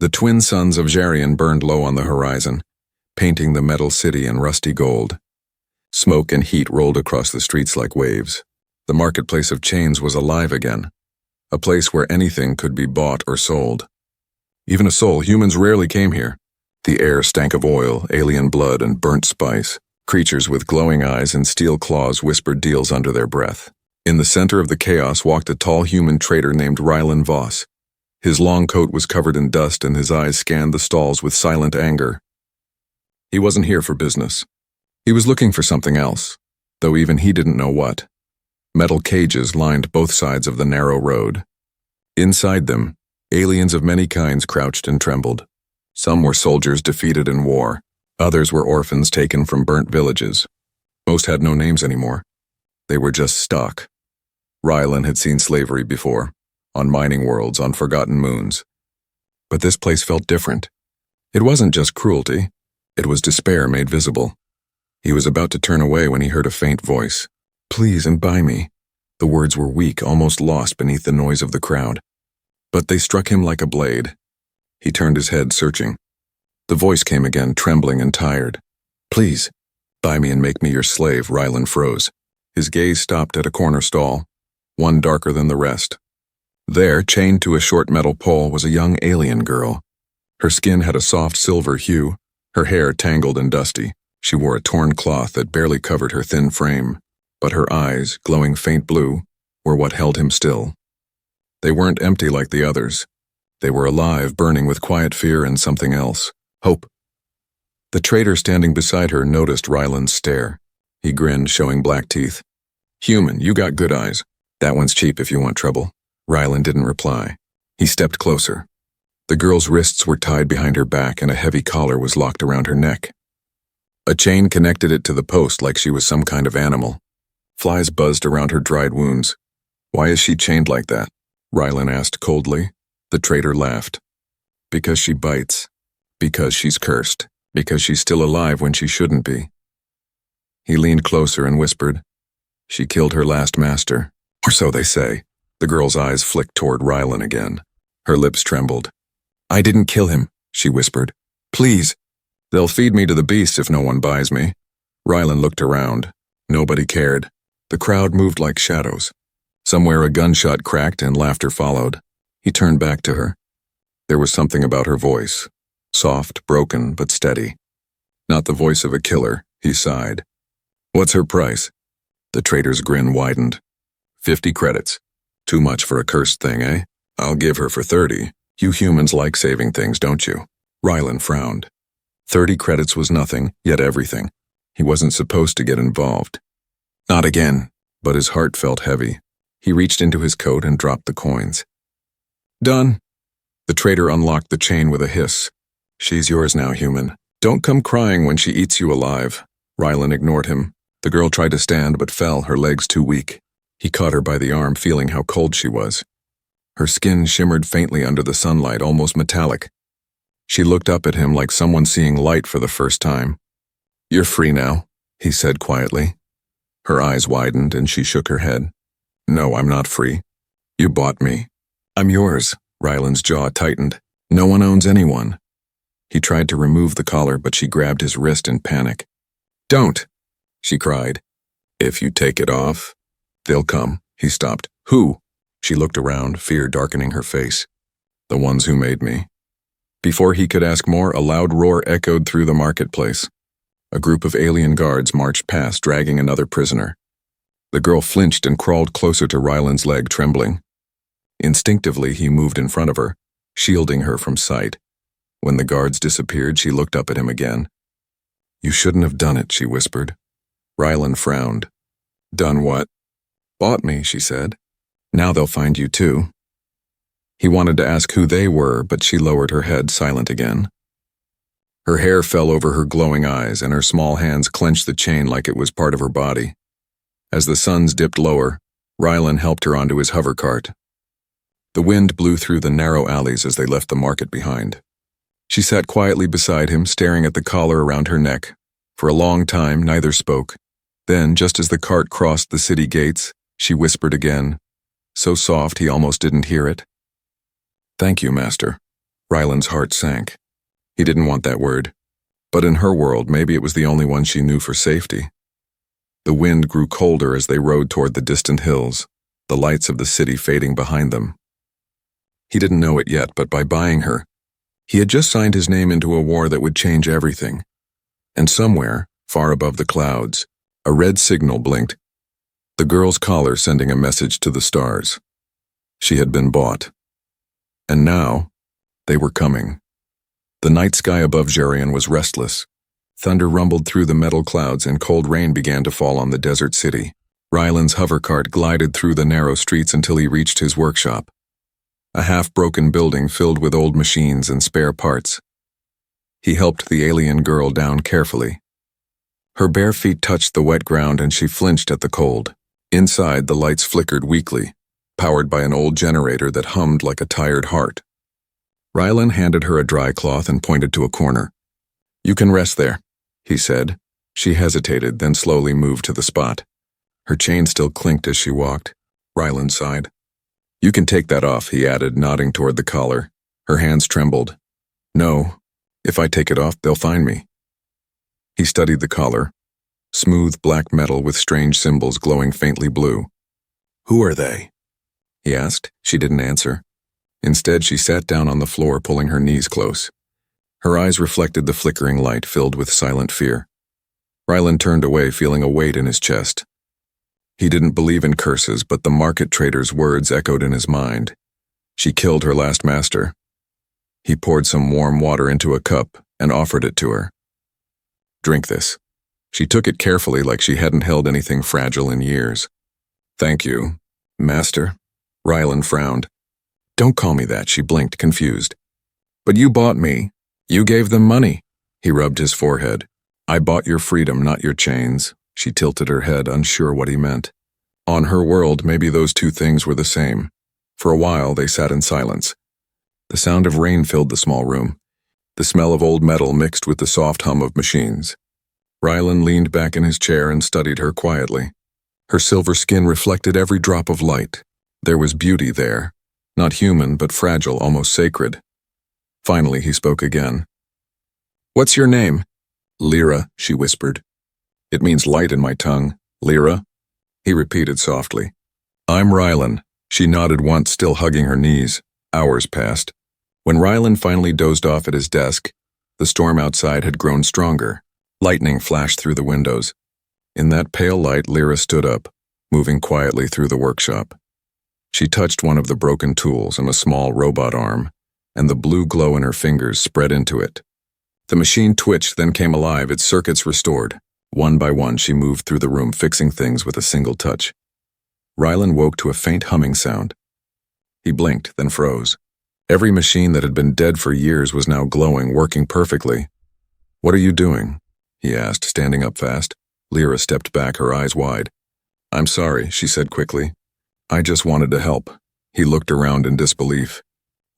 The twin suns of Jarian burned low on the horizon, painting the metal city in rusty gold. Smoke and heat rolled across the streets like waves. The marketplace of chains was alive again, a place where anything could be bought or sold. Even a soul, humans rarely came here. The air stank of oil, alien blood, and burnt spice. Creatures with glowing eyes and steel claws whispered deals under their breath. In the center of the chaos walked a tall human trader named Rylan Voss. His long coat was covered in dust and his eyes scanned the stalls with silent anger. He wasn't here for business. He was looking for something else, though even he didn't know what. Metal cages lined both sides of the narrow road. Inside them, aliens of many kinds crouched and trembled. Some were soldiers defeated in war. Others were orphans taken from burnt villages. Most had no names anymore. They were just stuck. Rylan had seen slavery before, on mining worlds, on forgotten moons. But this place felt different. It wasn't just cruelty. It was despair made visible. He was about to turn away when he heard a faint voice. "Please and buy me." The words were weak, almost lost beneath the noise of the crowd. But they struck him like a blade. He turned his head, searching. The voice came again, trembling and tired. "Please, buy me and make me your slave." Rylan froze. His gaze stopped at a corner stall, one darker than the rest. There, chained to a short metal pole, was a young alien girl. Her skin had a soft silver hue, her hair tangled and dusty. She wore a torn cloth that barely covered her thin frame, but her eyes, glowing faint blue, were what held him still. They weren't empty like the others. They were alive, burning with quiet fear and something else. Hope. The trader standing beside her noticed Rylan's stare. He grinned, showing black teeth. "Human, you got good eyes. That one's cheap if you want trouble." Rylan didn't reply. He stepped closer. The girl's wrists were tied behind her back and a heavy collar was locked around her neck. A chain connected it to the post like she was some kind of animal. Flies buzzed around her dried wounds. "Why is she chained like that?" Rylan asked coldly. The trader laughed. "Because she bites. Because she's cursed. Because she's still alive when she shouldn't be." He leaned closer and whispered, "She killed her last master. Or so they say." The girl's eyes flicked toward Rylan again. Her lips trembled. "I didn't kill him," she whispered. "Please." "They'll feed me to the beasts if no one buys me." Rylan looked around. Nobody cared. The crowd moved like shadows. Somewhere a gunshot cracked and laughter followed. He turned back to her. There was something about her voice. Soft, broken, but steady. Not the voice of a killer, he sighed. "What's her price?" The trader's grin widened. 50 credits. Too much for a cursed thing, eh? I'll give her for 30. You humans like saving things, don't you? Rylan frowned. 30 credits was nothing, yet everything. He wasn't supposed to get involved. Not again, but his heart felt heavy. He reached into his coat and dropped the coins. "Done." The trader unlocked the chain with a hiss. "She's yours now, human. Don't come crying when she eats you alive." Rylan ignored him. The girl tried to stand but fell, her legs too weak. He caught her by the arm, feeling how cold she was. Her skin shimmered faintly under the sunlight, almost metallic. She looked up at him like someone seeing light for the first time. "You're free now," he said quietly. Her eyes widened and she shook her head. "No, I'm not free. You bought me." "I'm yours." Rylan's jaw tightened. "No one owns anyone." He tried to remove the collar, but she grabbed his wrist in panic. "Don't!" she cried. "If you take it off, they'll come." He stopped. "Who?" She looked around, fear darkening her face. "The ones who made me." Before he could ask more, a loud roar echoed through the marketplace. A group of alien guards marched past, dragging another prisoner. The girl flinched and crawled closer to Rylan's leg, trembling. Instinctively, he moved in front of her, shielding her from sight. When the guards disappeared, she looked up at him again. "You shouldn't have done it," she whispered. Rylan frowned. "Done what?" "Bought me," she said. "Now they'll find you too." He wanted to ask who they were, but she lowered her head, silent again. Her hair fell over her glowing eyes, and her small hands clenched the chain like it was part of her body. As the suns dipped lower, Rylan helped her onto his hover cart. The wind blew through the narrow alleys as they left the market behind. She sat quietly beside him, staring at the collar around her neck. For a long time, neither spoke. Then, just as the cart crossed the city gates, she whispered again, so soft he almost didn't hear it. "Thank you, Master." Rylan's heart sank. He didn't want that word. But in her world, maybe it was the only one she knew for safety. The wind grew colder as they rode toward the distant hills, the lights of the city fading behind them. He didn't know it yet, but by buying her, he had just signed his name into a war that would change everything. And somewhere, far above the clouds, a red signal blinked, the girl's collar sending a message to the stars. She had been bought. And now, they were coming. The night sky above Jerian was restless. Thunder rumbled through the metal clouds and cold rain began to fall on the desert city. Rylan's hovercart glided through the narrow streets until he reached his workshop. A half-broken building filled with old machines and spare parts. He helped the alien girl down carefully. Her bare feet touched the wet ground and she flinched at the cold. Inside, the lights flickered weakly, powered by an old generator that hummed like a tired heart. Rylan handed her a dry cloth and pointed to a corner. "You can rest there," he said. She hesitated, then slowly moved to the spot. Her chain still clinked as she walked. Rylan sighed. "You can take that off," he added, nodding toward the collar. Her hands trembled. "No, if I take it off, they'll find me." He studied the collar. Smooth black metal with strange symbols glowing faintly blue. "Who are they?" he asked. She didn't answer. Instead, she sat down on the floor, pulling her knees close. Her eyes reflected the flickering light, filled with silent fear. Rylan turned away, feeling a weight in his chest. He didn't believe in curses, but the market trader's words echoed in his mind. She killed her last master. He poured some warm water into a cup and offered it to her. "Drink this." She took it carefully, like she hadn't held anything fragile in years. "Thank you, master." Rylan frowned. "Don't call me that," she blinked, confused. "But you bought me. You gave them money." He rubbed his forehead. "I bought your freedom, not your chains." She tilted her head, unsure what he meant. On her world, maybe those two things were the same. For a while, they sat in silence. The sound of rain filled the small room. The smell of old metal mixed with the soft hum of machines. Rylan leaned back in his chair and studied her quietly. Her silver skin reflected every drop of light. There was beauty there. Not human, but fragile, almost sacred. Finally, he spoke again. "What's your name?" "Lyra," she whispered. "It means light in my tongue." "Lyra?" He repeated softly. "I'm Rylan." She nodded once, still hugging her knees. Hours passed. When Rylan finally dozed off at his desk, the storm outside had grown stronger. Lightning flashed through the windows. In that pale light, Lyra stood up, moving quietly through the workshop. She touched one of the broken tools and a small robot arm, and the blue glow in her fingers spread into it. The machine twitched, then came alive, its circuits restored. One by one, she moved through the room, fixing things with a single touch. Rylan woke to a faint humming sound. He blinked, then froze. Every machine that had been dead for years was now glowing, working perfectly. "What are you doing?" he asked, standing up fast. Lyra stepped back, her eyes wide. "I'm sorry," she said quickly. "I just wanted to help." He looked around in disbelief.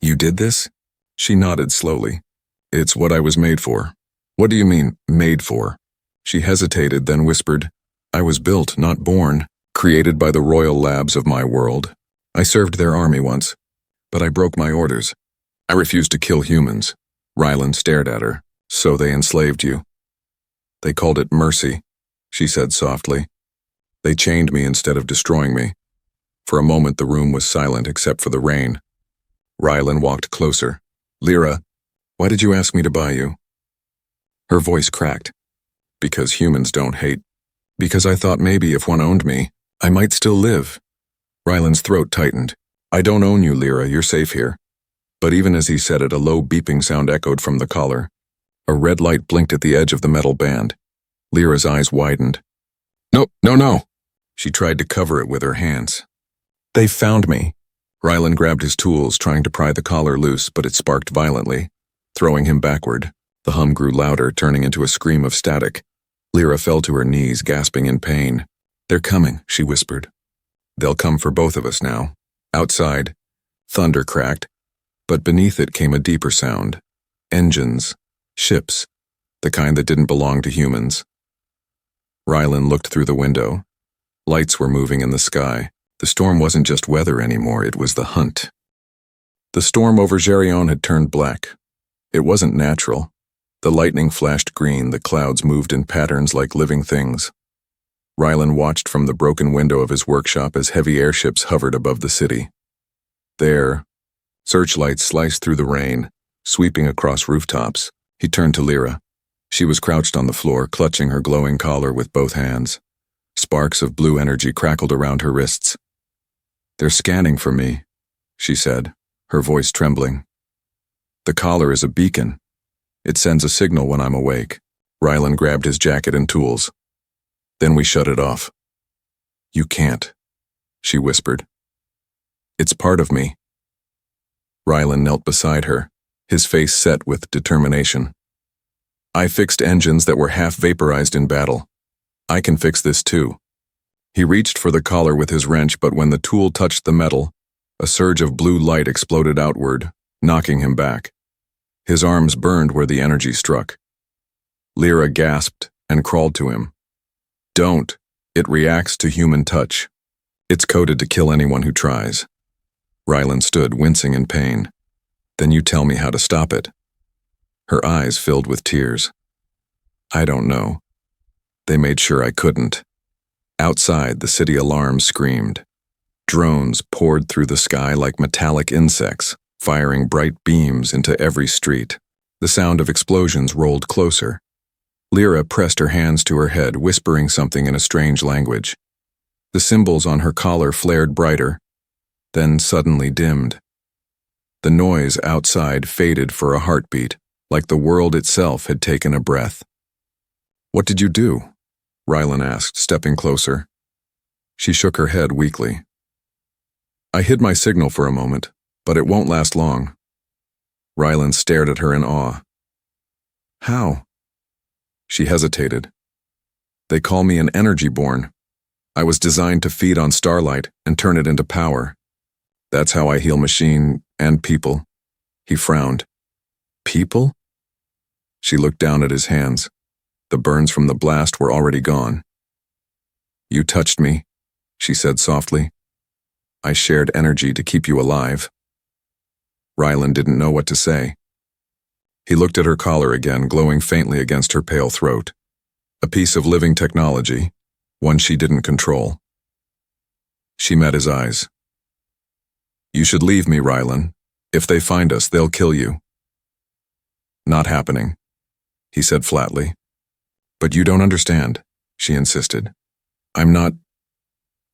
"You did this?" She nodded slowly. "It's what I was made for." "What do you mean, made for?" She hesitated, then whispered, "I was built, not born, created by the royal labs of my world. I served their army once, but I broke my orders. I refused to kill humans." Rylan stared at her. "So they enslaved you?" "They called it mercy," she said softly. "They chained me instead of destroying me." For a moment the room was silent except for the rain. Rylan walked closer. "Lyra, why did you ask me to buy you?" Her voice cracked. "Because humans don't hate. Because I thought maybe if one owned me, I might still live." Rylan's throat tightened. "I don't own you, Lyra, you're safe here." But even as he said it, a low beeping sound echoed from the collar. A red light blinked at the edge of the metal band. Lyra's eyes widened. "No, no, no!" She tried to cover it with her hands. "They found me." Rylan grabbed his tools, trying to pry the collar loose, but it sparked violently, throwing him backward. The hum grew louder, turning into a scream of static. Lyra fell to her knees, gasping in pain. "They're coming," she whispered. "They'll come for both of us now." Outside, thunder cracked, but beneath it came a deeper sound. Engines, ships, the kind that didn't belong to humans. Rylan looked through the window. Lights were moving in the sky. The storm wasn't just weather anymore, it was the hunt. The storm over Geryon had turned black. It wasn't natural. The lightning flashed green, the clouds moved in patterns like living things. Rylan watched from the broken window of his workshop as heavy airships hovered above the city. There, searchlights sliced through the rain, sweeping across rooftops. He turned to Lyra. She was crouched on the floor, clutching her glowing collar with both hands. Sparks of blue energy crackled around her wrists. "They're scanning for me," she said, her voice trembling. "The collar is a beacon. It sends a signal when I'm awake." Rylan grabbed his jacket and tools. "Then we shut it off." "You can't," she whispered. "It's part of me." Rylan knelt beside her, his face set with determination. "I fixed engines that were half vaporized in battle. I can fix this too." He reached for the collar with his wrench, but when the tool touched the metal, a surge of blue light exploded outward, knocking him back. His arms burned where the energy struck. Lyra gasped and crawled to him. "Don't. It reacts to human touch. It's coded to kill anyone who tries." Rylan stood, wincing in pain. "Then you tell me how to stop it." Her eyes filled with tears. "I don't know. They made sure I couldn't." Outside, the city alarm screamed. Drones poured through the sky like metallic insects, firing bright beams into every street. The sound of explosions rolled closer. Lyra pressed her hands to her head, whispering something in a strange language. The symbols on her collar flared brighter, then suddenly dimmed. The noise outside faded for a heartbeat, like the world itself had taken a breath. "What did you do?" Rylan asked, stepping closer. She shook her head weakly. "I hid my signal for a moment, but it won't last long." Rylan stared at her in awe. "How?" She hesitated. "They call me an energy-born. I was designed to feed on starlight and turn it into power. That's how I heal machine and people." He frowned. "People?" She looked down at his hands. The burns from the blast were already gone. "You touched me," she said softly. "I shared energy to keep you alive." Rylan didn't know what to say. He looked at her collar again, glowing faintly against her pale throat. A piece of living technology, one she didn't control. She met his eyes. "You should leave me, Rylan. If they find us, they'll kill you." "Not happening," he said flatly. "But you don't understand," she insisted. "I'm not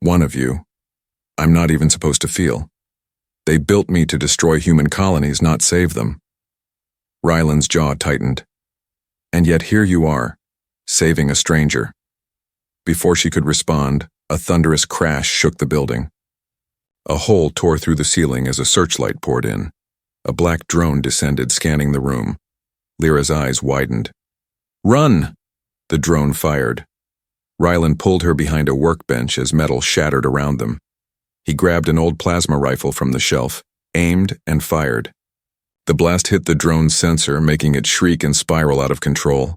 one of you. I'm not even supposed to feel. They built me to destroy human colonies, not save them." Rylan's jaw tightened. "And yet here you are, saving a stranger." Before she could respond, a thunderous crash shook the building. A hole tore through the ceiling as a searchlight poured in. A black drone descended, scanning the room. Lyra's eyes widened. "Run!" The drone fired. Rylan pulled her behind a workbench as metal shattered around them. He grabbed an old plasma rifle from the shelf, aimed, and fired. The blast hit the drone's sensor, making it shriek and spiral out of control.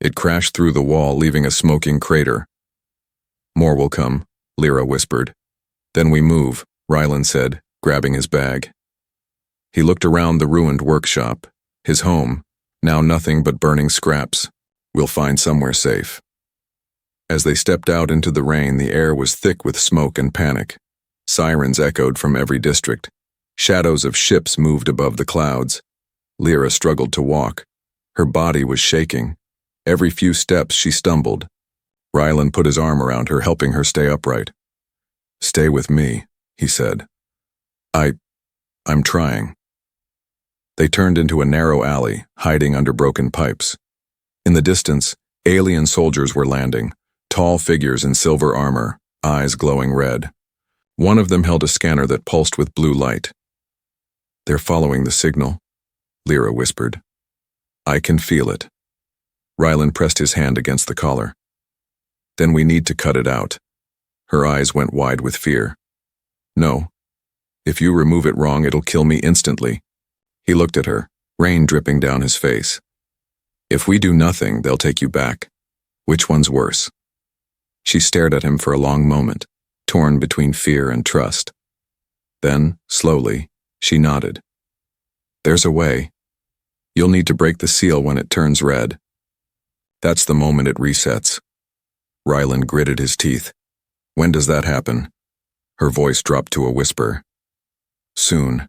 It crashed through the wall, leaving a smoking crater. "More will come," Lyra whispered. "Then we move," Rylan said, grabbing his bag. He looked around the ruined workshop, his home, now nothing but burning scraps. "We'll find somewhere safe." As they stepped out into the rain, the air was thick with smoke and panic. Sirens echoed from every district. Shadows of ships moved above the clouds. Lyra struggled to walk. Her body was shaking. Every few steps she stumbled. Rylan put his arm around her, helping her stay upright. "Stay with me," he said. I'm trying." They turned into a narrow alley, hiding under broken pipes. In the distance, alien soldiers were landing, tall figures in silver armor, eyes glowing red. One of them held a scanner that pulsed with blue light. "They're following the signal," Lyra whispered. "I can feel it." Rylan pressed his hand against the collar. "Then we need to cut it out." Her eyes went wide with fear. "No. If you remove it wrong, it'll kill me instantly." He looked at her, rain dripping down his face. "If we do nothing, they'll take you back. Which one's worse?" She stared at him for a long moment, torn between fear and trust. Then, slowly, she nodded. There's a way. You'll need to break the seal when it turns red. That's the moment it resets. Rylan gritted his teeth. When does that happen? Her voice dropped to a whisper. Soon.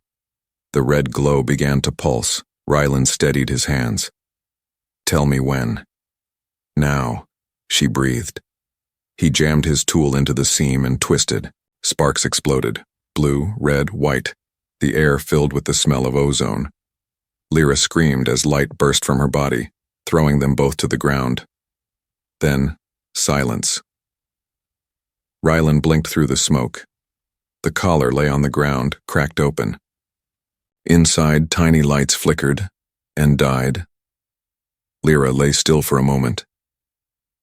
The red glow began to pulse. Rylan steadied his hands. Tell me when. Now, she breathed. He jammed his tool into the seam and twisted. Sparks exploded. Blue, red, white. The air filled with the smell of ozone. Lyra screamed as light burst from her body, throwing them both to the ground. Then, silence. Rylan blinked through the smoke. The collar lay on the ground, cracked open. Inside, tiny lights flickered and died. Lyra lay still for a moment.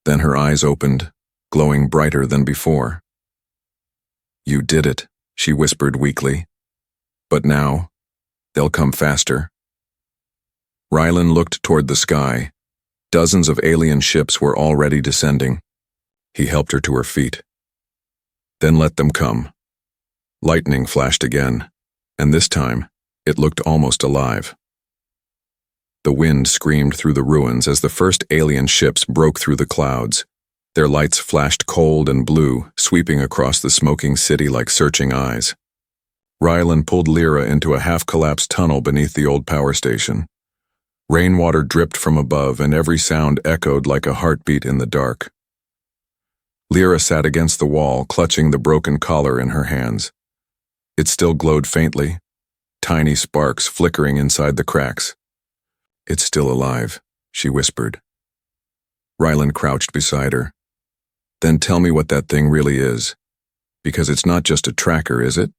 Then her eyes opened, glowing brighter than before. You did it, she whispered weakly. But now, they'll come faster. Rylan looked toward the sky. Dozens of alien ships were already descending. He helped her to her feet. Then let them come. Lightning flashed again, and this time, it looked almost alive. The wind screamed through the ruins as the first alien ships broke through the clouds. Their lights flashed cold and blue, sweeping across the smoking city like searching eyes. Rylan pulled Lyra into a half-collapsed tunnel beneath the old power station. Rainwater dripped from above, and every sound echoed like a heartbeat in the dark. Lyra sat against the wall, clutching the broken collar in her hands. It still glowed faintly, tiny sparks flickering inside the cracks. It's still alive, she whispered. Rylan crouched beside her. Then tell me what that thing really is. Because it's not just a tracker, is it?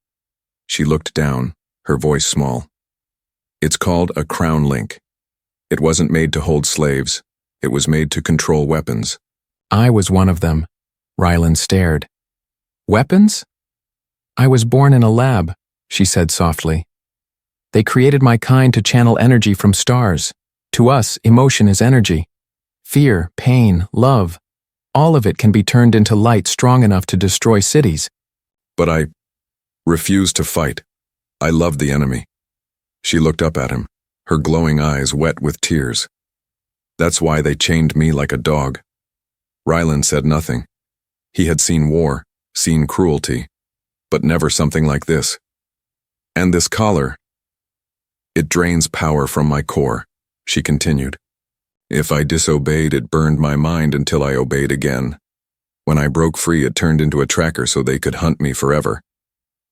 She looked down, her voice small. It's called a crown link. It wasn't made to hold slaves. It was made to control weapons. I was one of them. Rylan stared. Weapons? I was born in a lab, she said softly. They created my kind to channel energy from stars. To us, emotion is energy. Fear, pain, love. All of it can be turned into light strong enough to destroy cities. But I refused to fight. I loved the enemy. She looked up at him, her glowing eyes wet with tears. That's why they chained me like a dog. Rylan said nothing. He had seen war, seen cruelty, but never something like this. And this collar, it drains power from my core, she continued. If I disobeyed, it burned my mind until I obeyed again. When I broke free, it turned into a tracker so they could hunt me forever.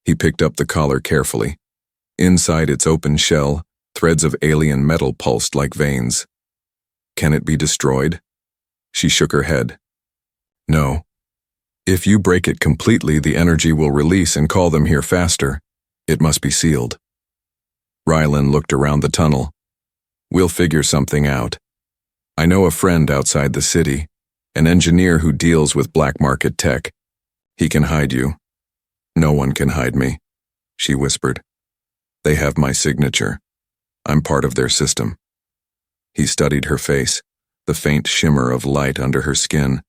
He picked up the collar carefully. Inside its open shell, threads of alien metal pulsed like veins. Can it be destroyed? She shook her head. No. If you break it completely, the energy will release and call them here faster. It must be sealed. Rylan looked around the tunnel. We'll figure something out. I know a friend outside the city, an engineer who deals with black market tech. He can hide you. No one can hide me, she whispered. They have my signature. I'm part of their system. He studied her face, the faint shimmer of light under her skin.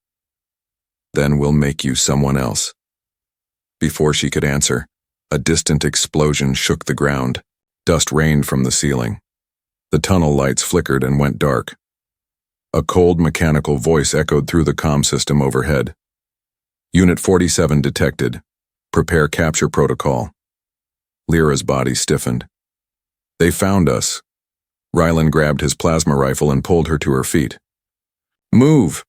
Then we'll make you someone else. Before she could answer, a distant explosion shook the ground. Dust rained from the ceiling. The tunnel lights flickered and went dark. A cold mechanical voice echoed through the comm system overhead. Unit 47 detected. Prepare capture protocol. Lyra's body stiffened. They found us. Rylan grabbed his plasma rifle and pulled her to her feet. Move!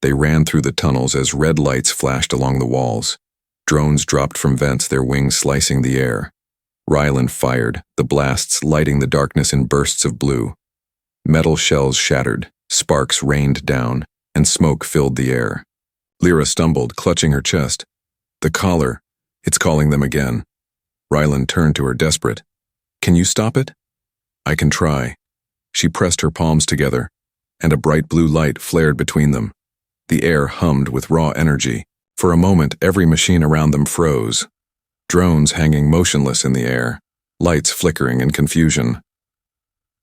They ran through the tunnels as red lights flashed along the walls. Drones dropped from vents, their wings slicing the air. Rylan fired, the blasts lighting the darkness in bursts of blue. Metal shells shattered, sparks rained down, and smoke filled the air. Lyra stumbled, clutching her chest. The collar, it's calling them again. Rylan turned to her, desperate. Can you stop it? I can try. She pressed her palms together, and a bright blue light flared between them. The air hummed with raw energy. For a moment, every machine around them froze. Drones hanging motionless in the air, lights flickering in confusion.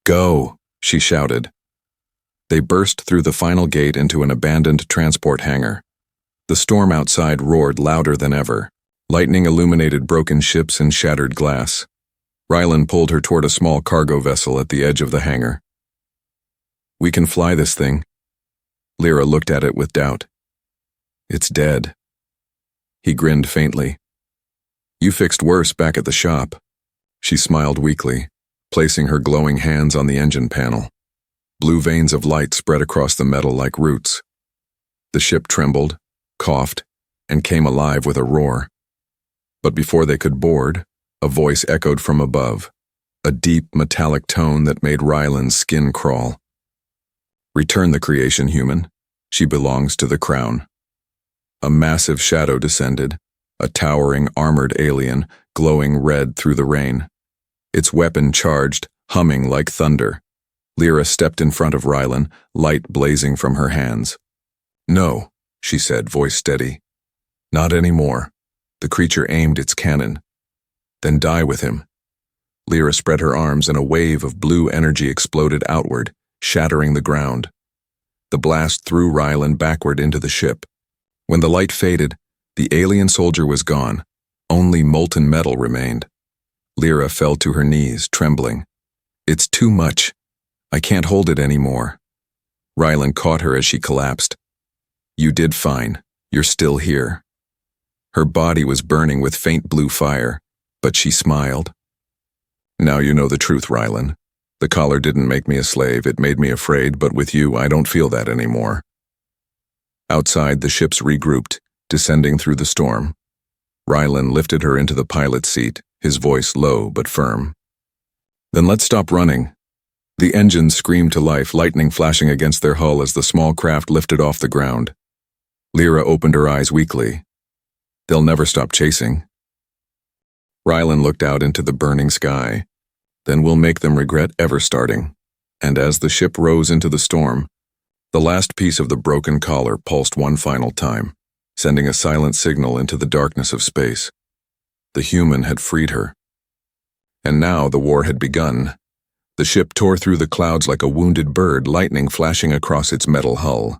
Go, she shouted. They burst through the final gate into an abandoned transport hangar. The storm outside roared louder than ever. Lightning illuminated broken ships and shattered glass. Rylan pulled her toward a small cargo vessel at the edge of the hangar. "We can fly this thing." Lyra looked at it with doubt. "It's dead." He grinned faintly. "You fixed worse back at the shop." She smiled weakly, placing her glowing hands on the engine panel. Blue veins of light spread across the metal like roots. The ship trembled, coughed, and came alive with a roar. But before they could board, a voice echoed from above, a deep metallic tone that made Rylan's skin crawl. "Return the creation, human. She belongs to the crown." A massive shadow descended, a towering armored alien, glowing red through the rain. Its weapon charged, humming like thunder. Lyra stepped in front of Rylan, light blazing from her hands. "No," she said, voice steady. "Not anymore." The creature aimed its cannon. "Then die with him." Lyra spread her arms and a wave of blue energy exploded outward, shattering the ground. The blast threw Rylan backward into the ship. When the light faded, the alien soldier was gone. Only molten metal remained. Lyra fell to her knees, trembling. "It's too much. I can't hold it anymore." Rylan caught her as she collapsed. "You did fine. You're still here." Her body was burning with faint blue fire, but she smiled. "Now you know the truth, Rylan. The collar didn't make me a slave, it made me afraid, but with you I don't feel that anymore." Outside, the ships regrouped, descending through the storm. Rylan lifted her into the pilot's seat, his voice low but firm. "Then let's stop running." The engines screamed to life, lightning flashing against their hull as the small craft lifted off the ground. Lyra opened her eyes weakly. "They'll never stop chasing." Rylan looked out into the burning sky. "Then we'll make them regret ever starting." And as the ship rose into the storm, the last piece of the broken collar pulsed one final time, sending a silent signal into the darkness of space. The human had freed her. And now the war had begun. The ship tore through the clouds like a wounded bird, lightning flashing across its metal hull.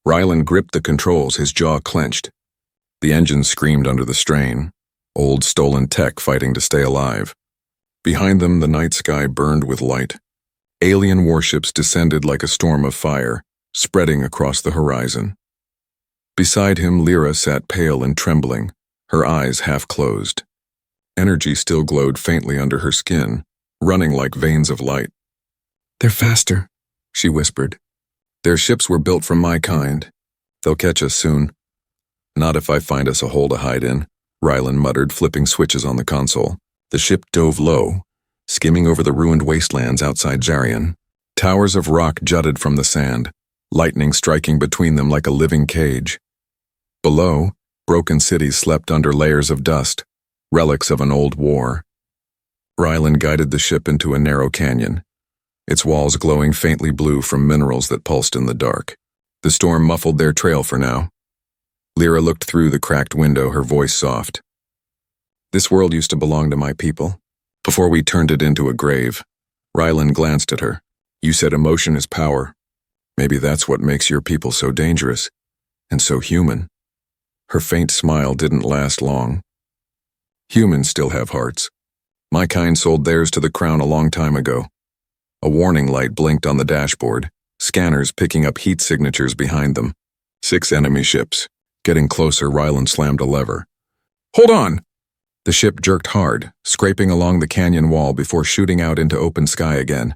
Rylan gripped the controls, his jaw clenched. The engines screamed under the strain, old stolen tech fighting to stay alive. Behind them, the night sky burned with light. Alien warships descended like a storm of fire, spreading across the horizon. Beside him, Lyra sat pale and trembling, her eyes half closed. Energy still glowed faintly under her skin, running like veins of light. "They're faster," she whispered. "Their ships were built from my kind. They'll catch us soon." "Not if I find us a hole to hide in," Rylan muttered, flipping switches on the console. The ship dove low, skimming over the ruined wastelands outside Zarian. Towers of rock jutted from the sand, lightning striking between them like a living cage. Below, broken cities slept under layers of dust, relics of an old war. Rylan guided the ship into a narrow canyon, its walls glowing faintly blue from minerals that pulsed in the dark. The storm muffled their trail for now. Lyra looked through the cracked window, her voice soft. "This world used to belong to my people, before we turned it into a grave." Rylan glanced at her. "You said emotion is power. Maybe that's what makes your people so dangerous, and so human." Her faint smile didn't last long. "Humans still have hearts. My kind sold theirs to the crown a long time ago." A warning light blinked on the dashboard, scanners picking up heat signatures behind them. 6 enemy ships. Getting closer, Rylan slammed a lever. "Hold on!" The ship jerked hard, scraping along the canyon wall before shooting out into open sky again.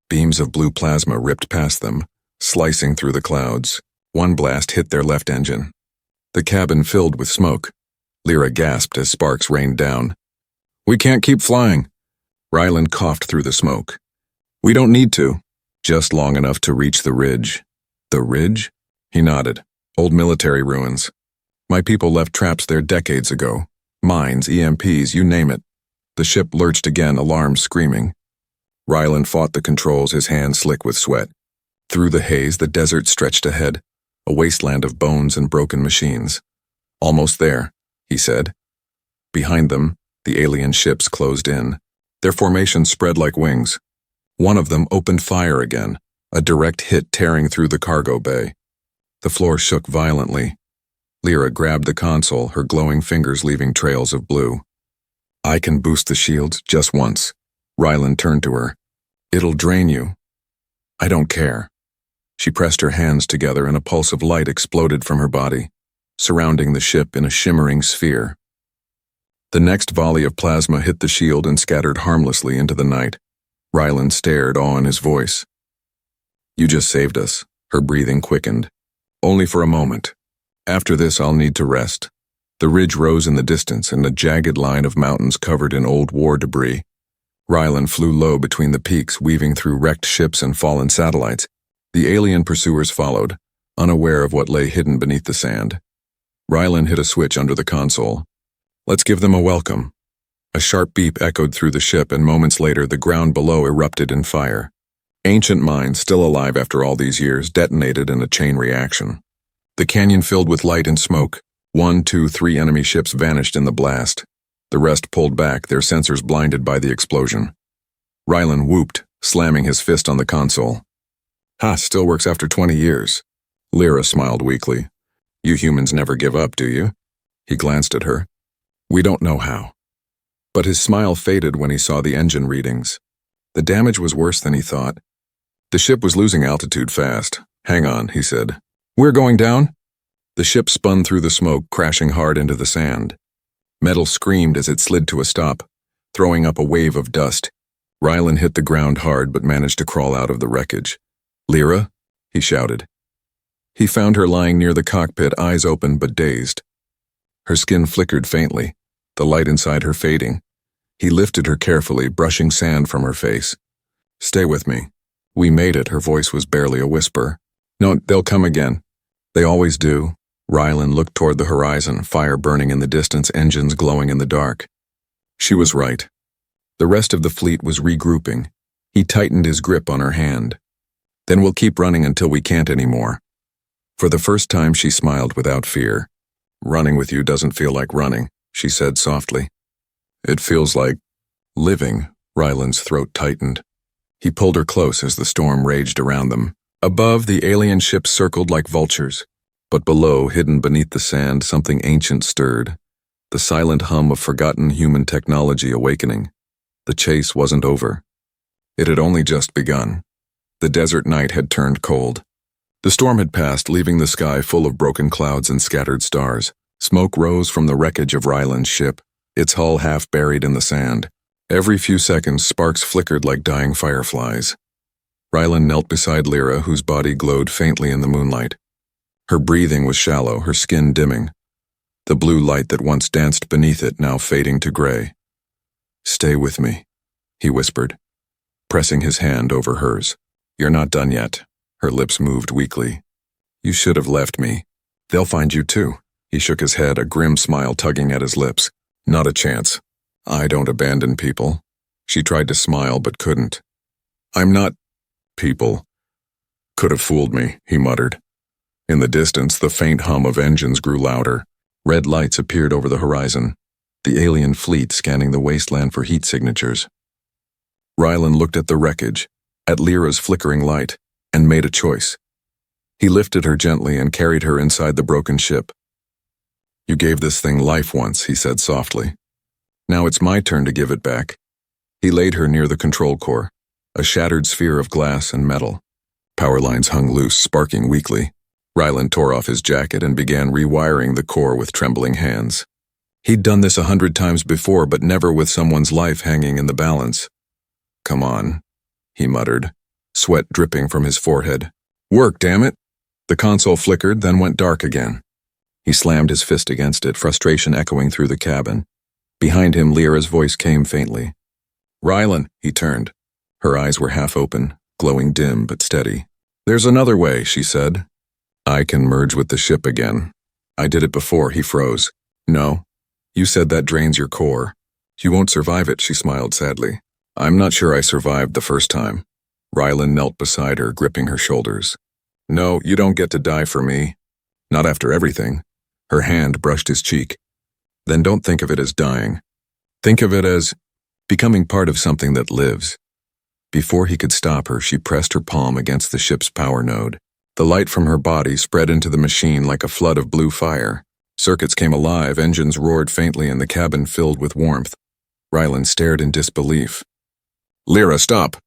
Beams of blue plasma ripped past them, slicing through the clouds. One blast hit their left engine. The cabin filled with smoke. Lyra gasped as sparks rained down. "We can't keep flying." Rylan coughed through the smoke. "We don't need to. Just long enough to reach the ridge." "The ridge?" He nodded. "Old military ruins. My people left traps there decades ago. Mines, EMPs, you name it." The ship lurched again, alarms screaming. Rylan fought the controls, his hands slick with sweat. Through the haze, the desert stretched ahead, a wasteland of bones and broken machines. "Almost there," he said. Behind them, the alien ships closed in. Their formation spread like wings. One of them opened fire again, a direct hit tearing through the cargo bay. The floor shook violently. Lyra grabbed the console, her glowing fingers leaving trails of blue. I can boost the shields just once. Rylan turned to her. It'll drain you. I don't care. She pressed her hands together and a pulse of light exploded from her body, surrounding the ship in a shimmering sphere. The next volley of plasma hit the shield and scattered harmlessly into the night. Rylan stared, awe in his voice. You just saved us. Her breathing quickened. Only for a moment. After this, I'll need to rest. The ridge rose in the distance and a jagged line of mountains covered in old war debris. Rylan flew low between the peaks, weaving through wrecked ships and fallen satellites. The alien pursuers followed, unaware of what lay hidden beneath the sand. Rylan hit a switch under the console. Let's give them a welcome. A sharp beep echoed through the ship, and moments later the ground below erupted in fire. Ancient mines, still alive after all these years, detonated in a chain reaction. The canyon filled with light and smoke. 1, 2, 3 enemy ships vanished in the blast. The rest pulled back, their sensors blinded by the explosion. Rylan whooped, slamming his fist on the console. Ha, still works after 20 years. Lyra smiled weakly. You humans never give up, do you? He glanced at her. We don't know how. But his smile faded when he saw the engine readings. The damage was worse than he thought. The ship was losing altitude fast. Hang on, he said. We're going down? The ship spun through the smoke, crashing hard into the sand. Metal screamed as it slid to a stop, throwing up a wave of dust. Rylan hit the ground hard but managed to crawl out of the wreckage. Lyra? He shouted. He found her lying near the cockpit, eyes open but dazed. Her skin flickered faintly, the light inside her fading. He lifted her carefully, brushing sand from her face. Stay with me. We made it, her voice was barely a whisper. No, they'll come again. They always do. Rylan looked toward the horizon, fire burning in the distance, engines glowing in the dark. She was right. The rest of the fleet was regrouping. He tightened his grip on her hand. Then we'll keep running until we can't anymore. For the first time she smiled without fear. Running with you doesn't feel like running, she said softly. It feels like living. Rylan's throat tightened. He pulled her close as the storm raged around them. Above, the alien ships circled like vultures. But below, hidden beneath the sand, something ancient stirred. The silent hum of forgotten human technology awakening. The chase wasn't over. It had only just begun. The desert night had turned cold. The storm had passed, leaving the sky full of broken clouds and scattered stars. Smoke rose from the wreckage of Rylan's ship, its hull half buried in the sand. Every few seconds, sparks flickered like dying fireflies. Rylan knelt beside Lyra, whose body glowed faintly in the moonlight. Her breathing was shallow, her skin dimming. The blue light that once danced beneath it now fading to gray. Stay with me, he whispered, pressing his hand over hers. You're not done yet. Her lips moved weakly. You should have left me. They'll find you too. He shook his head, a grim smile tugging at his lips. Not a chance. I don't abandon people. She tried to smile but couldn't. I'm not people. Could have fooled me, he muttered. In the distance, the faint hum of engines grew louder. Red lights appeared over the horizon, the alien fleet scanning the wasteland for heat signatures. Rylan looked at the wreckage, at Lyra's flickering light, and made a choice. He lifted her gently and carried her inside the broken ship. You gave this thing life once, he said softly. Now it's my turn to give it back. He laid her near the control core, a shattered sphere of glass and metal. Power lines hung loose, sparking weakly. Rylan tore off his jacket and began rewiring the core with trembling hands. He'd done this 100 times before, but never with someone's life hanging in the balance. Come on, he muttered, sweat dripping from his forehead. Work, damn it! The console flickered, then went dark again. He slammed his fist against it, frustration echoing through the cabin. Behind him, Lyra's voice came faintly. Rylan, he turned. Her eyes were half open, glowing dim but steady. There's another way, she said. I can merge with the ship again. I did it before, he froze. No. You said that drains your core. You won't survive it, she smiled sadly. I'm not sure I survived the first time. Rylan knelt beside her, gripping her shoulders. No, you don't get to die for me. Not after everything. Her hand brushed his cheek. Then don't think of it as dying. Think of it as becoming part of something that lives. Before he could stop her, she pressed her palm against the ship's power node. The light from her body spread into the machine like a flood of blue fire. Circuits came alive, engines roared faintly, and the cabin filled with warmth. Rylan stared in disbelief. Lyra, stop!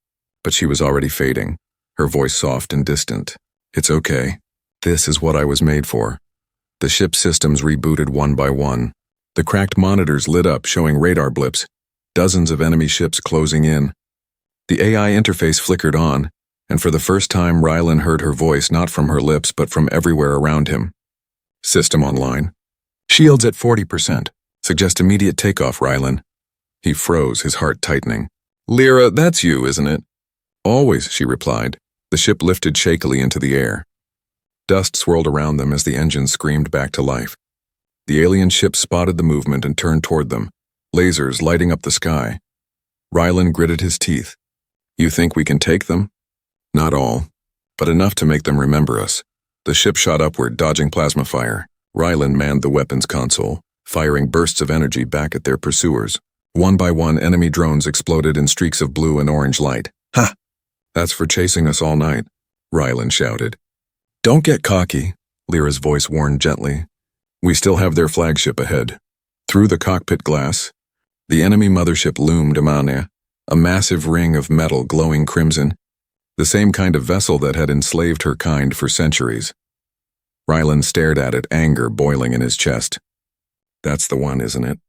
But she was already fading, her voice soft and distant. It's okay. This is what I was made for. The ship's systems rebooted one by one. The cracked monitors lit up, showing radar blips, dozens of enemy ships closing in. The AI interface flickered on, and for the first time Rylan heard her voice not from her lips but from everywhere around him. System online. Shields at 40%. Suggest immediate takeoff, Rylan. He froze, his heart tightening. Lyra, that's you, isn't it? Always, she replied. The ship lifted shakily into the air. Dust swirled around them as the engines screamed back to life. The alien ship spotted the movement and turned toward them, lasers lighting up the sky. Rylan gritted his teeth. You think we can take them? Not all, but enough to make them remember us. The ship shot upward, dodging plasma fire. Rylan manned the weapons console, firing bursts of energy back at their pursuers. One by one, enemy drones exploded in streaks of blue and orange light. Ha! That's for chasing us all night, Rylan shouted. Don't get cocky, Lyra's voice warned gently. We still have their flagship ahead. Through the cockpit glass, the enemy mothership loomed Amania, a massive ring of metal glowing crimson, the same kind of vessel that had enslaved her kind for centuries. Rylan stared at it, anger boiling in his chest. That's the one, isn't it?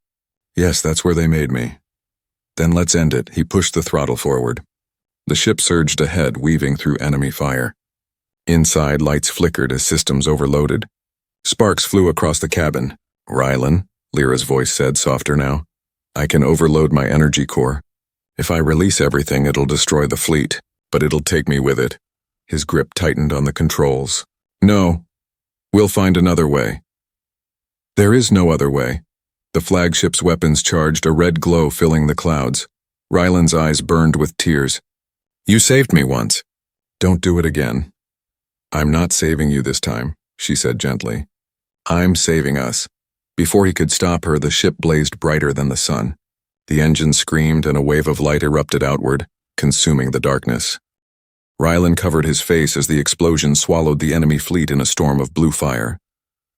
Yes, that's where they made me. Then let's end it. He pushed the throttle forward. The ship surged ahead, weaving through enemy fire. Inside, lights flickered as systems overloaded. Sparks flew across the cabin. Rylan, Lyra's voice said, softer now. I can overload my energy core. If I release everything, it'll destroy the fleet, but it'll take me with it. His grip tightened on the controls. No. We'll find another way. There is no other way. The flagship's weapons charged, a red glow filling the clouds. Rylan's eyes burned with tears. You saved me once. Don't do it again. I'm not saving you this time, she said gently. I'm saving us. Before he could stop her, the ship blazed brighter than the sun. The engine screamed and a wave of light erupted outward, consuming the darkness. Rylan covered his face as the explosion swallowed the enemy fleet in a storm of blue fire.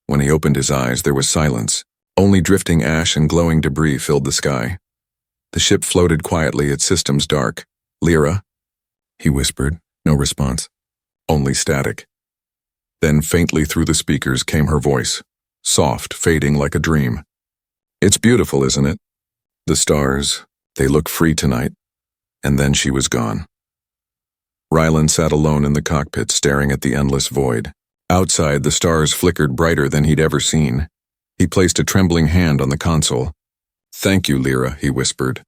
When he opened his eyes, there was silence. Only drifting ash and glowing debris filled the sky. The ship floated quietly, its systems dark. Lyra? He whispered. No response. Only static. Then faintly through the speakers came her voice, soft, fading like a dream. It's beautiful, isn't it? The stars, they look free tonight. And then she was gone. Rylan sat alone in the cockpit, staring at the endless void. Outside, the stars flickered brighter than he'd ever seen. He placed a trembling hand on the console. Thank you, Lyra, he whispered.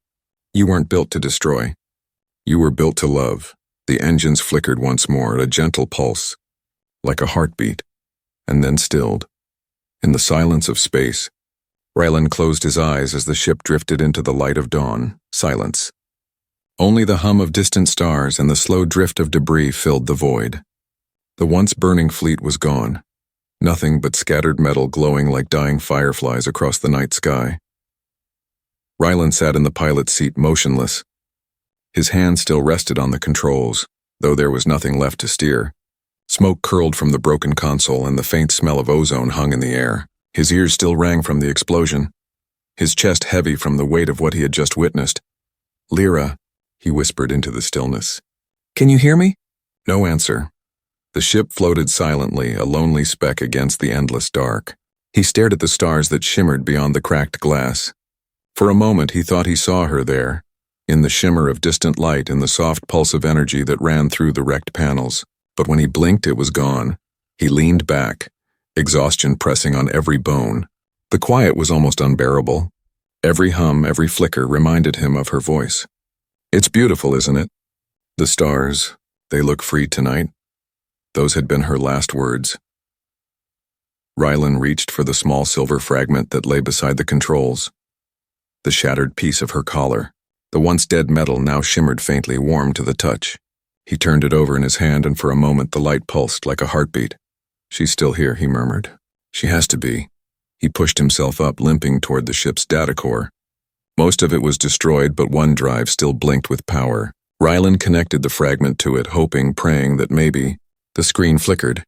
You weren't built to destroy. You were built to love. The engines flickered once more, a gentle pulse, like a heartbeat, and then stilled. In the silence of space, Rylan closed his eyes as the ship drifted into the light of dawn. Silence. Only the hum of distant stars and the slow drift of debris filled the void. The once burning fleet was gone. Nothing but scattered metal glowing like dying fireflies across the night sky. Rylan sat in the pilot's seat, motionless. His hand still rested on the controls, though there was nothing left to steer. Smoke curled from the broken console and the faint smell of ozone hung in the air. His ears still rang from the explosion, his chest heavy from the weight of what he had just witnessed. Lyra, he whispered into the stillness. Can you hear me? No answer. The ship floated silently, a lonely speck against the endless dark. He stared at the stars that shimmered beyond the cracked glass. For a moment he thought he saw her there, in the shimmer of distant light and the soft pulse of energy that ran through the wrecked panels. But when he blinked, it was gone. He leaned back, exhaustion pressing on every bone. The quiet was almost unbearable. Every hum, every flicker reminded him of her voice. It's beautiful, isn't it? The stars, they look free tonight. Those had been her last words. Rylan reached for the small silver fragment that lay beside the controls. The shattered piece of her collar, the once dead metal now shimmered faintly, warm to the touch. He turned it over in his hand, and for a moment the light pulsed like a heartbeat. She's still here, he murmured. She has to be. He pushed himself up, limping toward the ship's data core. Most of it was destroyed, but one drive still blinked with power. Rylan connected the fragment to it, hoping, praying that maybe. The screen flickered.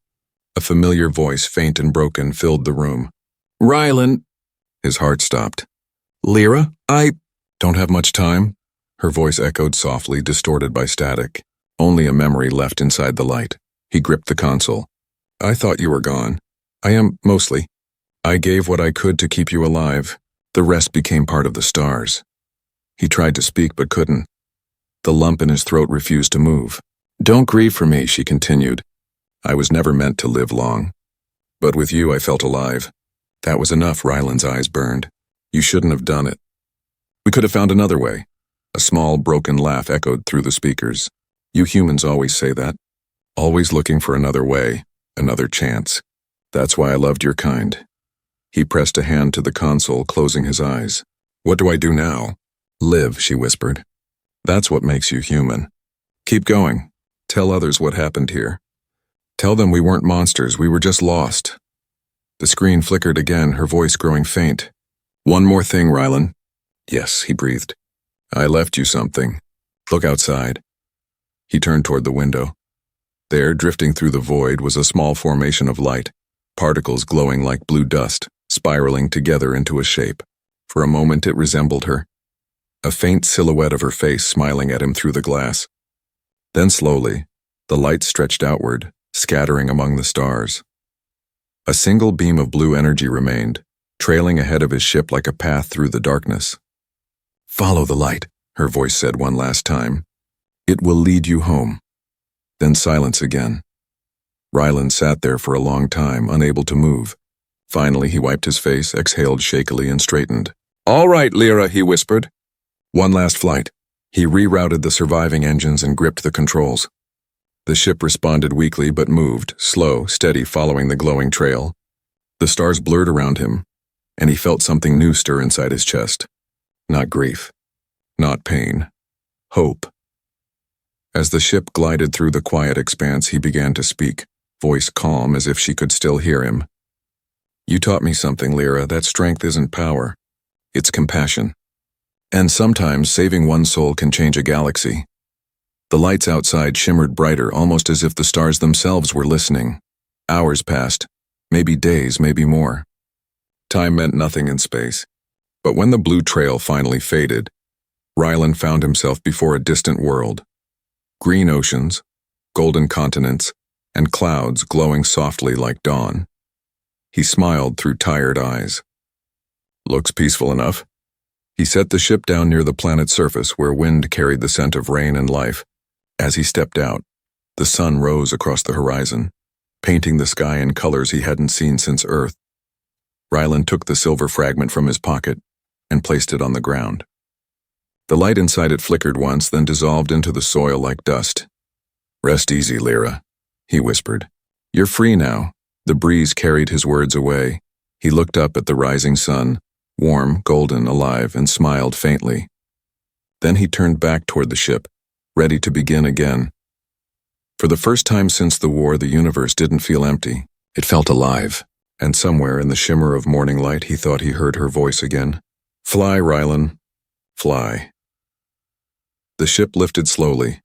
A familiar voice, faint and broken, filled the room. Rylan. His heart stopped. Lyra, Don't have much time? Her voice echoed softly, distorted by static. Only a memory left inside the light. He gripped the console. I thought you were gone. I am, mostly. I gave what I could to keep you alive. The rest became part of the stars. He tried to speak but couldn't. The lump in his throat refused to move. Don't grieve for me, she continued. I was never meant to live long. But with you I felt alive. That was enough, Rylan's eyes burned. You shouldn't have done it. We could have found another way. A small, broken laugh echoed through the speakers. You humans always say that. Always looking for another way, another chance. That's why I loved your kind. He pressed a hand to the console, closing his eyes. What do I do now? Live, she whispered. That's what makes you human. Keep going. Tell others what happened here. Tell them we weren't monsters, we were just lost. The screen flickered again, her voice growing faint. One more thing, Rylan. Yes, he breathed. I left you something. Look outside. He turned toward the window. There, drifting through the void, was a small formation of light, particles glowing like blue dust, spiraling together into a shape. For a moment it resembled her. A faint silhouette of her face smiling at him through the glass. Then slowly, the light stretched outward, scattering among the stars. A single beam of blue energy remained, trailing ahead of his ship like a path through the darkness. Follow the light, her voice said one last time. It will lead you home. Then silence again. Rylan sat there for a long time, unable to move. Finally, he wiped his face, exhaled shakily, and straightened. All right, Lyra, he whispered. One last flight. He rerouted the surviving engines and gripped the controls. The ship responded weakly but moved, slow, steady, following the glowing trail. The stars blurred around him, and he felt something new stir inside his chest. Not grief. Not pain. Hope. As the ship glided through the quiet expanse, he began to speak, voice calm as if she could still hear him. You taught me something, Lyra, that strength isn't power. It's compassion. And sometimes saving one soul can change a galaxy. The lights outside shimmered brighter, almost as if the stars themselves were listening. Hours passed, maybe days, maybe more. Time meant nothing in space. But when the blue trail finally faded, Rylan found himself before a distant world. Green oceans, golden continents, and clouds glowing softly like dawn. He smiled through tired eyes. Looks peaceful enough. He set the ship down near the planet's surface where wind carried the scent of rain and life. As he stepped out, the sun rose across the horizon, painting the sky in colors he hadn't seen since Earth. Rylan took the silver fragment from his pocket and placed it on the ground. The light inside it flickered once, then dissolved into the soil like dust. Rest easy, Lyra, he whispered. You're free now. The breeze carried his words away. He looked up at the rising sun, warm, golden, alive, and smiled faintly. Then he turned back toward the ship, ready to begin again. For the first time since the war, the universe didn't feel empty. It felt alive, and somewhere in the shimmer of morning light he thought he heard her voice again. Fly, Rylan, fly. The ship lifted slowly,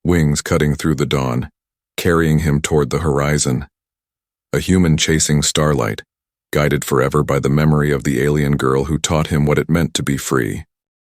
wings cutting through the dawn, carrying him toward the horizon. A human chasing starlight, guided forever by the memory of the alien girl who taught him what it meant to be free.